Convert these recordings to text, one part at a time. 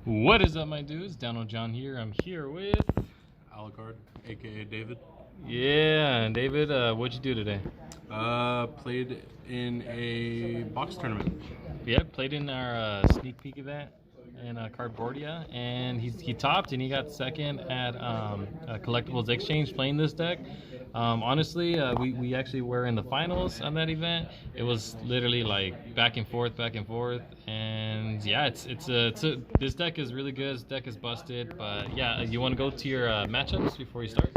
What is up, my dudes? Download John here. I'm here with Alucard, aka David. and David. What'd you do today? Played in a box tournament. Yeah, played in our sneak peek event in Cardboardia, and he topped and he got second at a collectibles exchange playing this deck. Honestly, we actually were in the finals on that event. It was literally like back and forth, and yeah, this deck is really good. This deck is busted, but yeah, you want to go to your matchups before you start?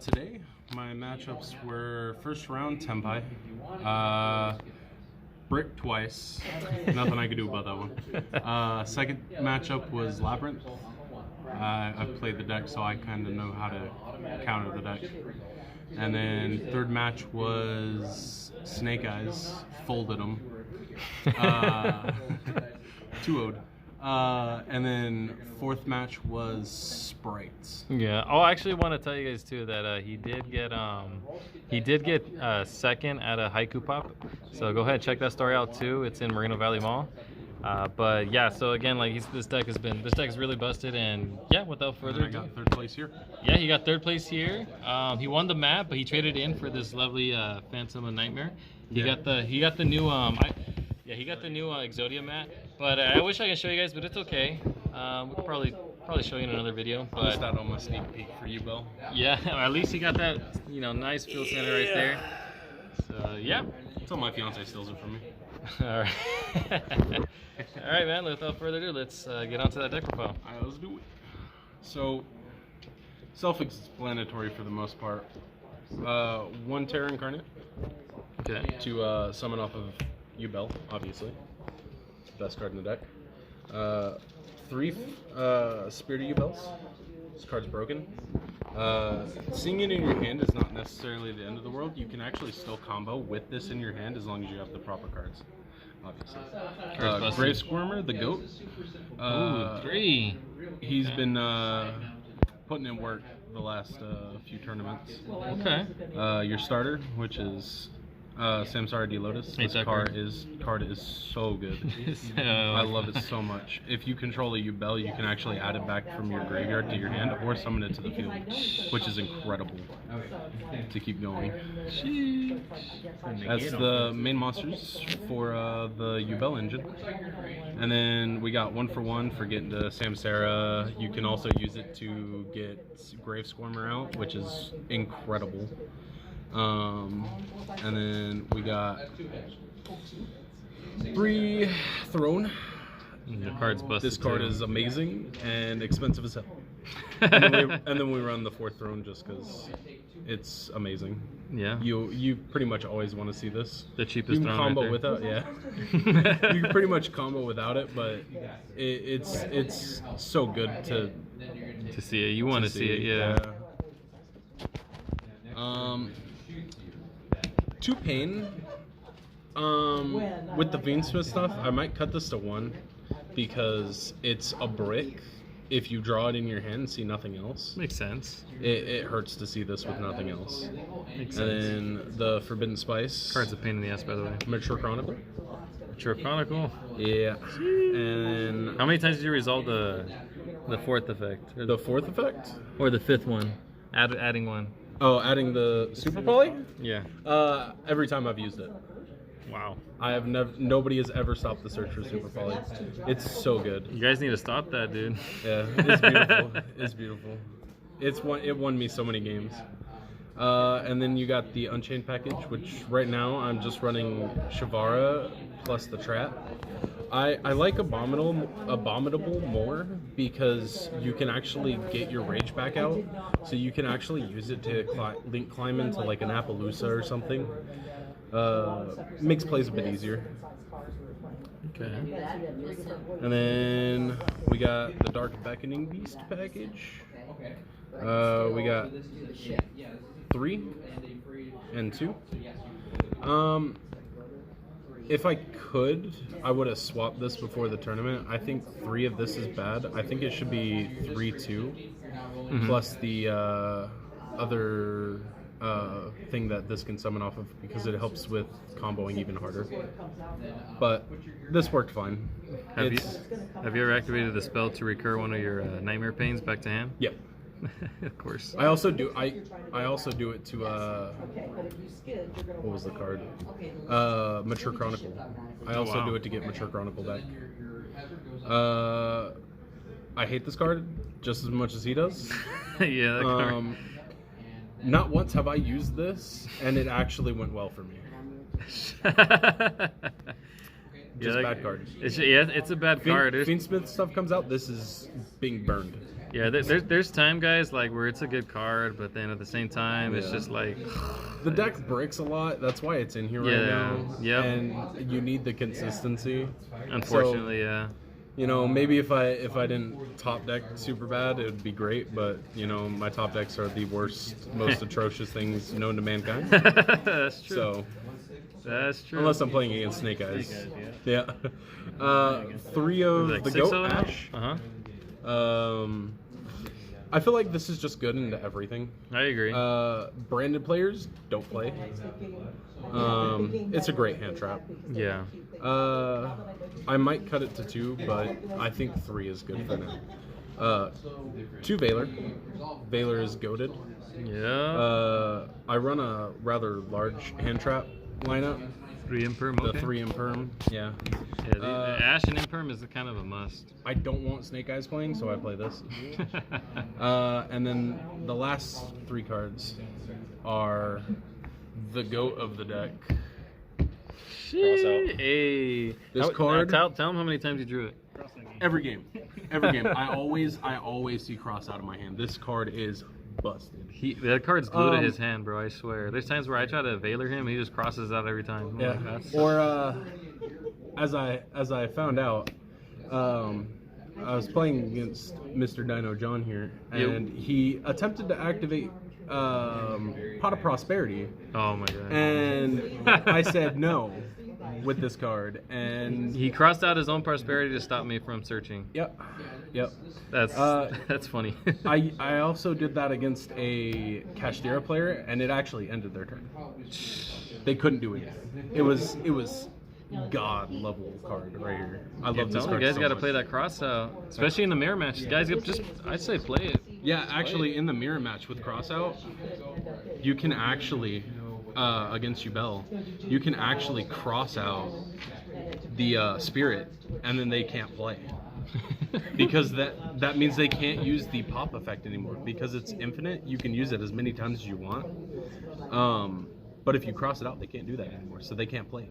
Today, my matchups were first round Tempai, Brick twice. Nothing I could do about that one. Second matchup was Labyrinth. I've played the deck, so I kind of know how to counter the deck. And then third match was Snake Eyes. Folded them. 2-0'd. And then fourth match was Sprites. Yeah. Oh, I actually want to tell you guys too that he did get second at a haiku pop. So go ahead, check that story out too. It's in Moreno Valley Mall. But yeah, so again, like this deck is really busted, and yeah, without further ado, I got third place here. Yeah, he got third place here. He won the map, but he traded in for this lovely Phantom of Nightmare. He got the new Exodia mat. But I wish I could show you guys, but it's okay. We could probably show you in another video. But Just out on my sneak peek for Yubel. yeah, at least he got that nice field center right there. So yeah. Until my fiance steals it from me. All right. All right, man. Without further ado, let's get onto that deck profile. All right, let's do it. So, self-explanatory for the most part. One Terra Incarnate Okay. to summon off of Yubel, obviously. Best card in the deck. Three Spirit of Yubels. This card's broken. Seeing it in your hand is not necessarily the end of the world. You can actually still combo with this in your hand as long as you have the proper cards, obviously. Grave Squirmer, the GOAT. Ooh, 3. He's been putting in work the last few tournaments. Okay. Your starter, which is Samsara D Lotus. This card is so good. I love it so much. If you control a Yubel, you can actually add it back from your graveyard to your hand or summon it to the field, which is incredible to keep going. That's the main monsters for the Yubel engine. And then we got 1-for-1 for getting to Samsara. You can also use it to get Grave Squirmer out, which is incredible. And then we got 3 Throne. The card's busted. This card is amazing and expensive as hell. and then we run the 4th Throne just because it's amazing. Yeah. You pretty much always want to see this. The cheapest you can throne combo right there. without, yeah. You can pretty much combo without it, but it's so good to see it. You want to see it, yeah. 2 Pain. With the Veensmith stuff, I might cut this to 1 because it's a brick. If you draw it in your hand and see nothing else, Makes sense. it hurts to see this with nothing else. Makes And sense. then the Forbidden Spice. Card's a pain in the ass, by the way. Mature Chronicle. Mature Chronicle. Yeah. And How many times did you resolve the 4th effect? Or the 4th effect. or the 5th one? Adding one. Oh, adding the Super Poly? Yeah. Every time I've used it. Wow. I have nobody has ever stopped the search for Super Poly. It's so good. You guys need to stop that, dude. Yeah, it's beautiful. It's beautiful. It won me so many games. And then you got the Unchained package, which right now I'm just running Shavara plus the Trap. I like Abominable more because you can actually get your Rage back out, so you can actually use it to link climb into like an Appaloosa or something. Makes plays a bit easier. Okay. And then we got the Dark Beckoning Beast package. We got 3 and 2. If I could, I would have swapped this before the tournament. I think 3 of this is bad. I think it should be 3-2 plus the other thing that this can summon off of because it helps with comboing even harder. But this worked fine. Have you ever activated the spell to recur one of your Nightmare Pains back to hand? Yep. Of course. I also do it to what was the card? Mature Chronicle. I also do it to get Mature Chronicle back. I hate this card just as much as he does. Yeah, that card. Not once have I used this, and it actually went well for me. Just bad card. It's a bad card. Fiendsmith stuff comes out, this is being burned. Yeah, there's time, guys, like where it's a good card, but then at the same time, it's just like the deck breaks a lot. That's why it's in here right now. Yeah. And you need the consistency. Unfortunately, so, you know, maybe if I didn't top deck super bad, it would be great. But you know, my top decks are the worst, most atrocious things known to mankind. That's true. So that's true. unless I'm playing against Snake Eyes. Yeah. 3 of like the 6 Goat Ash. I feel like this is just good into everything. I agree. Branded players don't play. It's a great hand trap. Yeah. I might cut it to 2, but I think 3 is good for now. 2 Valor. Valor is goated. Yeah. I run a rather large hand trap lineup. 3 Imperm, okay. The 3 Imperm, yeah. Yeah, the Ash and Imperm is kind of a must. I don't want Snake Eyes playing, so I play this. And then the last 3 cards are the goat of the deck. Cross out. Hey. This card. Tell them how many times you drew it. Every game. Every game. I always see cross out of my hand. This card is busted. That card's glued to his hand, bro. I swear. There's times where I try to Valor him, and he just crosses out every time. Yeah. Or as I found out, I was playing against Mr. Dino John here, and he attempted to activate Pot of Prosperity. Oh my god. And I said no with this card, and he crossed out his own prosperity to stop me from searching. Yep. That's funny. I also did that against a Kashtira player, and it actually ended their turn. They couldn't do anything. It was god level card right here. I love this card. You guys so got to much. play that cross out, especially in the mirror match. Guys, just I'd say play it. Yeah, actually, in the mirror match with cross out, you can actually against Yubel, you can actually cross out the spirit, and then they can't play. Because that means they can't use the pop effect anymore. Because it's infinite, you can use it as many times as you want. But if you cross it out, they can't do that anymore, so they can't play.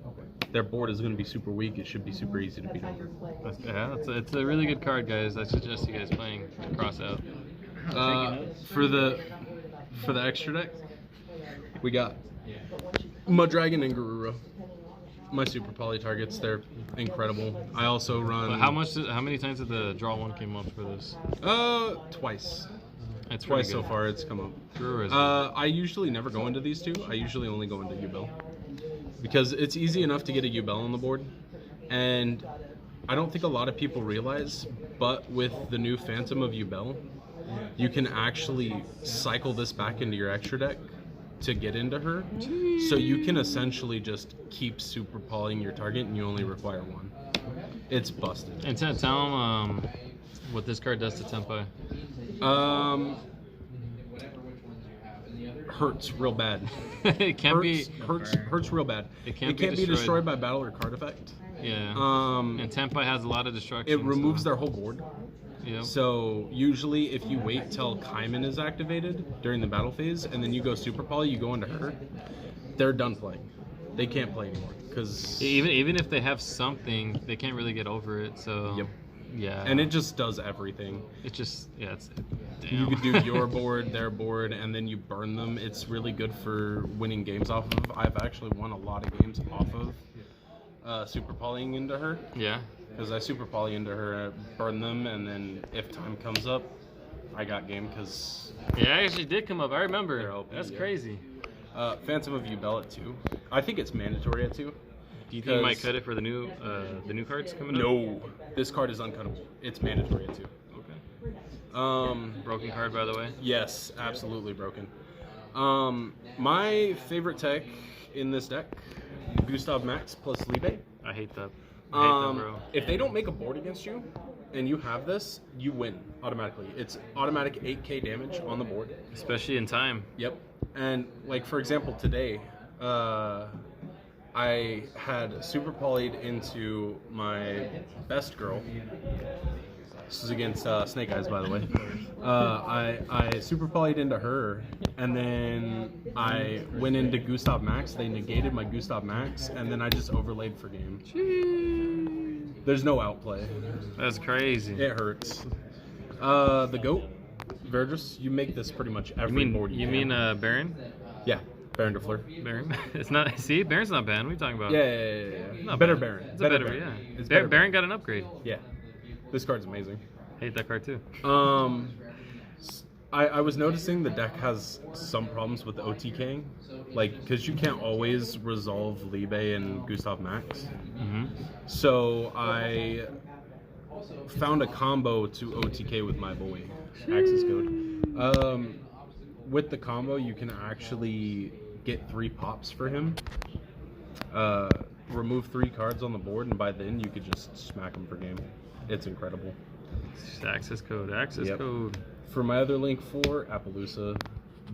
Their board is going to be super weak. It should be super easy to beat over. Yeah, it's a really good card, guys. I suggest you guys playing cross out. For the extra deck, we got Mudragon and Garura. My super poly targets, they're incredible. I also run. How many times did the draw one came up for this? Twice. It's Twice so far it's come up. I usually never go into these 2. I usually only go into Yubel. Because it's easy enough to get a Yubel on the board. And I don't think a lot of people realize, but with the new Phantom of Yubel, you can actually cycle this back into your extra deck to get into her. So you can essentially just keep super polying your target and you only require 1. It's busted. And tell them what this card does to Tempai. Hurts real bad. It can't hurts real bad. It can't be destroyed by battle or card effect. Yeah. And Tempai has a lot of destruction. It removes their whole board. Yep. So usually if you wait till Kaiman is activated during the battle phase and then you go super poly, you go into her, they're done playing. They can't play anymore because even if they have something, they can't really get over it. So yep. Yeah. And it just does everything. It just it's damn. You could do your board, their board, and then you burn them. It's really good for winning games off of. I've actually won a lot of games off of super polying into her. Yeah. Because I super poly into her, burn them, and then if time comes up, I got game because... Yeah, I actually did come up. I remember. Open, That's crazy. Phantom of Yubel at 2. I think it's mandatory at 2. Do you think you might cut it for the new cards coming up? No. This card is uncuttable. It's mandatory at 2. Okay. Broken card, by the way. Yes, absolutely broken. My favorite tech in this deck, Gustav Max plus Libe. I hate that. I hate that, bro. If they don't make a board against you, and you have this, you win automatically. It's automatic 8k damage on the board. Especially in time. Yep. And like for example, today, I had super polyed into my best girl. This is against Snake Eyes, by the way. I super polyed into her, and then I went into Gustav Max. They negated my Gustav Max, and then I just overlaid for game. Jeez. There's no outplay. That's crazy. It hurts. The goat, Verdus, you make this pretty much every board. You mean Baron? Yeah, Baron de Fleur. Baron? It's not. See, Baron's not banned. What are you talking about? Yeah. Not Better bad. Baron. It's a better Baron. Yeah. It's better Baron got an upgrade. Yeah. This card's amazing. Hate that card too. I was noticing the deck has some problems with OTKing, like because you can't always resolve Libe and Gustav Max. Mm-hmm. So I found a combo to OTK with my boy, Axis Code. With the combo, you can actually get 3 pops for him. Remove 3 cards on the board, and by then you could just smack him for game. It's incredible. Access code. Access code. For my other Link 4, Appaloosa,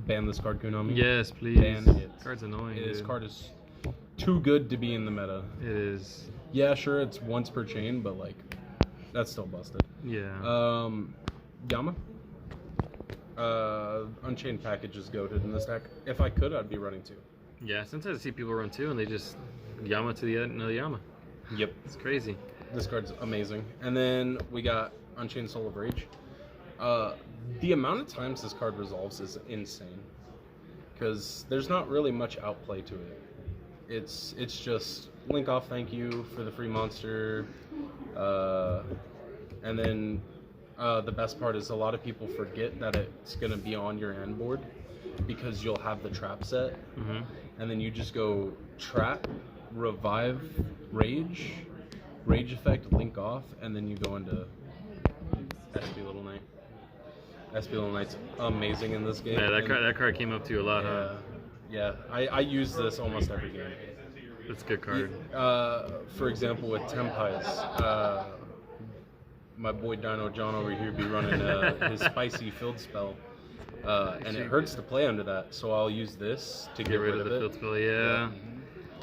ban this card, Konami. Yes, please. Ban it. Card's annoying. This card is too good to be in the meta. It is. Yeah, sure, it's once per chain, but like, that's still busted. Yeah. Yama. Unchained package is goated in this deck. If I could, I'd be running 2. Yeah, sometimes I see people run 2 and they just Yama to the another Yama. Yep. It's crazy. This card's amazing. And then we got Unchained Soul of Rage. The amount of times this card resolves is insane. Because there's not really much outplay to it. It's just link off, thank you for the free monster. And then the best part is a lot of people forget that it's going to be on your end board because you'll have the trap set. Mm-hmm. And then you just go trap, revive, rage effect, link off, and then you go into SP Little Knight. SP Little Knight's amazing in this game. Yeah, that card came up to you a lot, huh? Yeah, I use this almost every game. It's a good card. For example, with Tempai's, my boy Dino John over here be running his spicy field spell. And it hurts to play under that, so I'll use this to get rid of the field spell, yeah.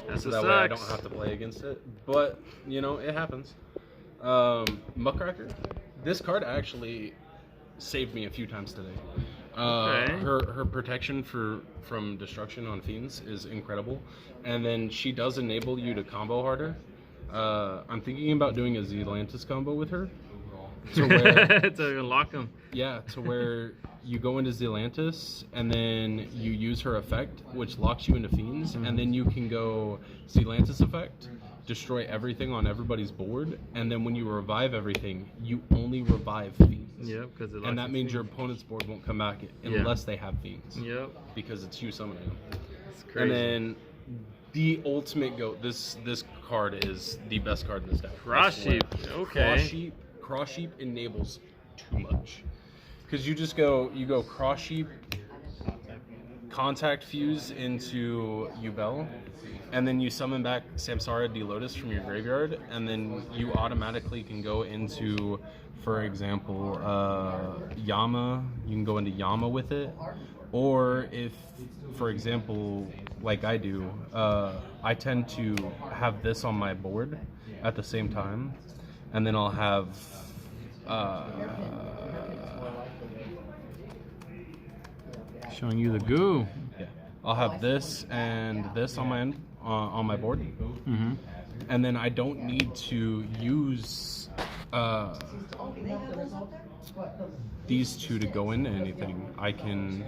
That's so that way I don't have to play against it. But, you know, it happens. Muckracker. This card actually saved me a few times today. Okay. Her protection from destruction on fiends is incredible. And then she does enable you to combo harder. I'm thinking about doing a Zealantis combo with her. To where, to unlock them. Yeah, to where you go into Zealantis and then you use her effect, which locks you into fiends, and then you can go Zealantis effect, destroy everything on everybody's board, and then when you revive everything, you only revive fiends. Yep, because and that means your opponent's board won't come back unless they have fiends. Yep. Because it's you summoning them. It's crazy. And then the ultimate goat. This card is the best card in this deck. Cross Sheep. Okay. Cross Sheep enables too much. Because you go Cross Sheep, Contact Fuse into Yubel, and then you summon back Samsara D Lotus from your graveyard, and then you automatically can go into, for example, Yama. You can go into Yama with it. Or if, for example, like I do, I tend to have this on my board at the same time, and then I'll have showing you the goo. Yeah, I'll have this and this on my end on my board, and then I don't need to use these two to go into anything. I can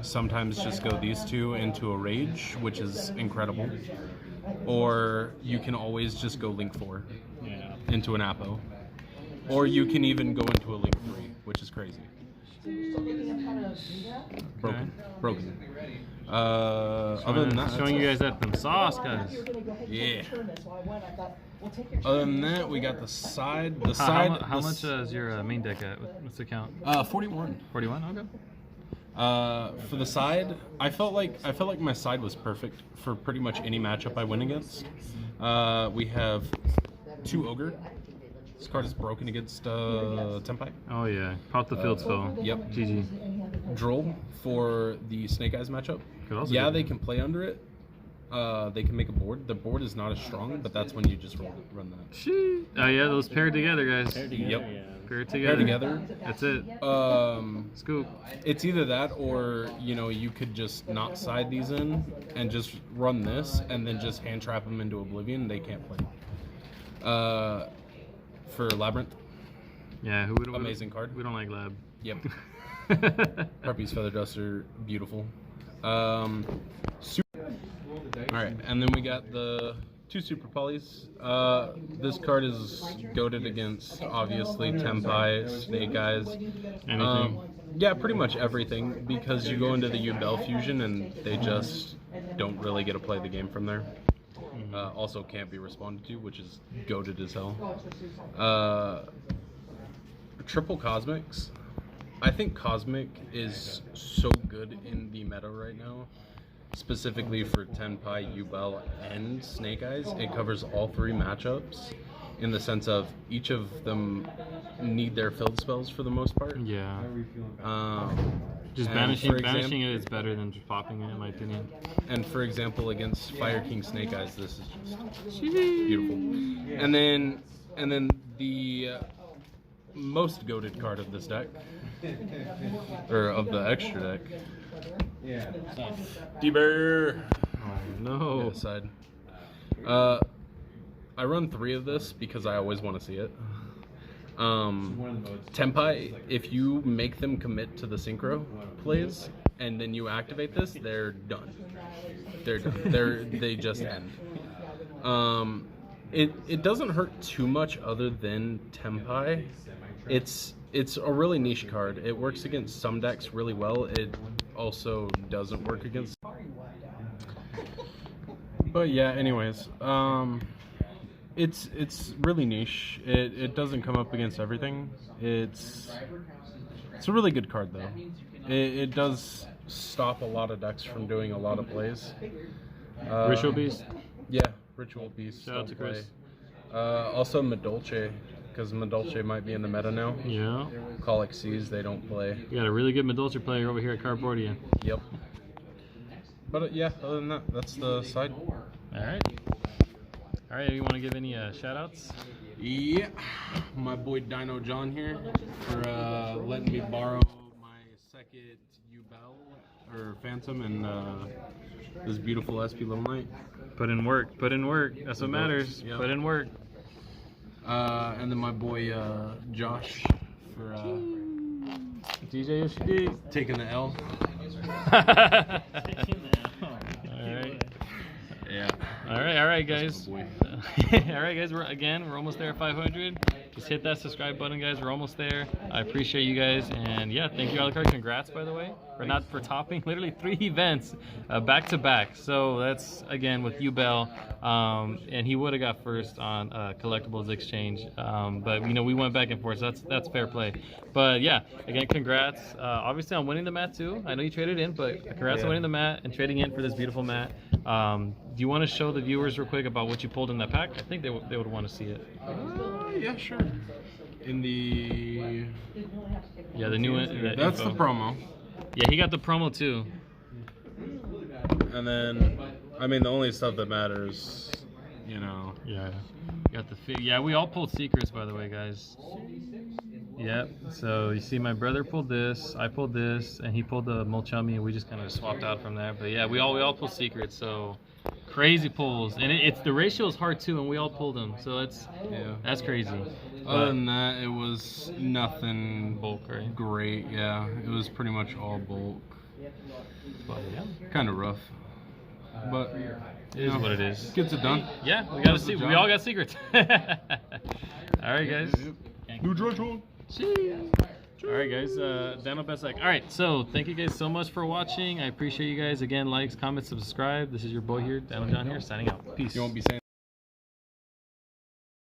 sometimes just go these two into a rage, which is incredible, or you can always just go Link 4 into an Apo, or you can even go into a Link 3, which is crazy. Broken. Other than that, showing you guys that them sauce, guys. Yeah. Other than that, we got the side. How much is your main deck at? What's the count? 41. 41. Okay. For the side, I felt like my side was perfect for pretty much any matchup I win against. We have 2 Ogre. This card is broken against Tenpai. Oh yeah, pop the field spell. Yep. GG. Droll for the Snake Eyes matchup. Could also Yeah, do they that. can play under it. They can make a board. The board is not as strong, but that's when you just run that. Shee. Oh yeah, those paired together, guys. Yep. Paired Pair together. together. That's it. Scoop. It's either that or, you know, you could just not side these in and just run this and then just hand trap them into oblivion. They can't play. For Labyrinth, Yeah, amazing card. We don't like lab. Yep. Harpy's Feather Duster, beautiful. All right, and then we got the 2 Super Polys. This card is goated against, obviously, Tenpai, Snake Eyes. Anything. Yeah, pretty much everything, because you go into the Yubel fusion and they just don't really get to play the game from there. Also can't be responded to, which is goated as hell. Triple Cosmics. I think Cosmic is so good in the meta right now. Specifically for Tenpai, Yubel, and Snake Eyes, it covers all 3 matchups in the sense of each of them need their field spells for the most part. Yeah. Just and banishing it is better than just popping it, in my opinion. And for example, against Fire King Snake Eyes, this is just beautiful. And then the most goated card of this deck, or of the extra deck. D-Bear. Oh no. Side. I run 3 of this because I always want to see it. Tenpai, if you make them commit to the synchro plays and then you activate this, they're done. They're done. They just end. It doesn't hurt too much other than Tenpai. It's a really niche card. It works against some decks really well. It also doesn't work against. But yeah, anyways, it's really niche. It doesn't come up against everything. It's a really good card though. It does stop a lot of decks from doing a lot of plays. Ritual Beast. Yeah, Ritual Beast. Shout out to Chris. Also Medolce, because Medolce might be in the meta now. Yeah. Colic Seas, they don't play. We got a really good Medolce player over here at Cardboardia. Yep. But yeah, other than that, that's the side. Alright. Alright, you want to give any shout outs? Yeah, my boy Dino John here for letting me borrow my second Yubel or Phantom and this beautiful SP Little Knight. Put in work. That's what matters. Yep. Put in work. And then my boy Josh for DJ Yoshidi. taking the L. Alright. Yeah. Alright guys. my boy. Alright guys, we're almost there at 500. Just hit that subscribe button, guys. We're almost there. I appreciate you guys, and yeah, thank you, Alucard. Congrats, by the way, for topping literally 3 events back to back. So that's again with Yubel, and he would have got first on collectibles exchange, but you know we went back and forth. So that's fair play. But yeah, again, congrats. Obviously, on winning the mat too. I know you traded in, but congrats on winning the mat and trading in for this beautiful mat. Do you want to show the viewers real quick about what you pulled in that pack? I think they would want to see it. Yeah, sure. In the The new one. that's the promo. Yeah, he got the promo too. And then, I mean, the only stuff that matters, you know. Yeah. Got the yeah, we all pulled secrets, by the way, guys. Yep. So you see, my brother pulled this, I pulled this, and he pulled the Molchummy, and we just kind of swapped out from there. But yeah, we all pulled secrets. So crazy pulls, and it's the ratio is hard too, and we all pulled them. So that's crazy. Other than that, it was nothing Bulk, right? great. Yeah, it was pretty much all bulk. But yeah, Kind of rough, but it is what it is. gets it done. Yeah, we got to see. We all got secrets. All right, guys. New dry one. All right, guys. Daniel Besek. All right, so thank you guys so much for watching. I appreciate you guys. Again, likes, comments, subscribe. This is your boy here, Daniel John here, signing out. Peace. You won't be saying.